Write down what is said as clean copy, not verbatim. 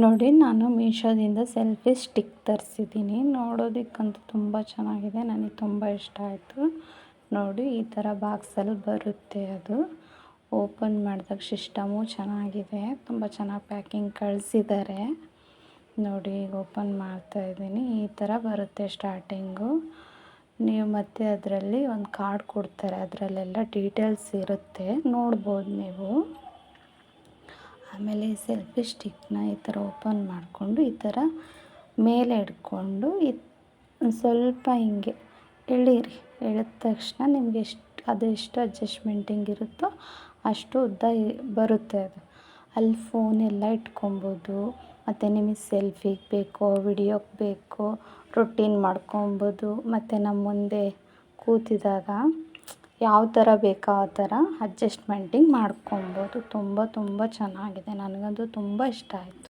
ನೋಡಿ, ನಾನು ಮೀಶೋದಿಂದ selfie stick ತರಿಸಿದ್ದೀನಿ. ನೋಡೋದಕ್ಕಂತೂ ತುಂಬ ಚೆನ್ನಾಗಿದೆ. ನನಗೆ ತುಂಬ ಇಷ್ಟ ಆಯಿತು. ನೋಡಿ, ಈ ಥರ ಬಾಕ್ಸಲ್ಲಿ ಬರುತ್ತೆ. ಅದು ಓಪನ್ ಮಾಡಿದಾಗ ಸಿಸ್ಟಮು ಚೆನ್ನಾಗಿದೆ. ತುಂಬ ಚೆನ್ನಾಗಿ ಪ್ಯಾಕಿಂಗ್ ಕಳಿಸಿದ್ದಾರೆ. ನೋಡಿ, ಈಗ ಓಪನ್ ಮಾಡ್ತಾಯಿದ್ದೀನಿ. ಈ ಥರ ಬರುತ್ತೆ ಸ್ಟಾರ್ಟಿಂಗು. ನೀವು ಮತ್ತೆ ಅದರಲ್ಲಿ ಒಂದು ಕಾರ್ಡ್ ಕೊಡ್ತಾರೆ. ಅದರಲ್ಲೆಲ್ಲ ಡೀಟೇಲ್ಸ್ ಇರುತ್ತೆ, ನೋಡ್ಬೋದು ನೀವು. ಆಮೇಲೆ ಈ ಸೆಲ್ಫಿ ಸ್ಟಿಕ್ನ ಈ ಥರ ಓಪನ್ ಮಾಡಿಕೊಂಡು ಈ ಥರ ಮೇಲೆ ಇಟ್ಕೊಂಡು ಸ್ವಲ್ಪ ಹಿಂಗೆ ಎಳೀರಿ. ಎಳೆದ ತಕ್ಷಣ ನಿಮಗೆ ಎಷ್ಟು ಅಡ್ಜಸ್ಟ್ಮೆಂಟಿಂಗ್ ಇರುತ್ತೋ ಅಷ್ಟು ಉದ್ದ ಬರುತ್ತೆ. ಅದು ಅಲ್ಲಿ ಫೋನೆಲ್ಲ ಇಟ್ಕೊಬೋದು. ಮತ್ತು ನಿಮಗೆ ಸೆಲ್ಫಿಗೆ ಬೇಕೋ, ವಿಡಿಯೋಗೆ ಬೇಕೋ, ರೊಟೀನ್ ಮಾಡ್ಕೊಬೋದು. ಮತ್ತು ನಮ್ಮ ಮುಂದೆ ಕೂತಿದಾಗ ಯಾವ ಥರ ಬೇಕೋ ಆ ಥರ ಅಡ್ಜಸ್ಟ್ಮೆಂಟಿಂಗ್ ಮಾಡ್ಕೊಬೋದು. ತುಂಬ ಚೆನ್ನಾಗಿದೆ. ನನಗಂತೂ ತುಂಬ ಇಷ್ಟ ಆಯಿತು.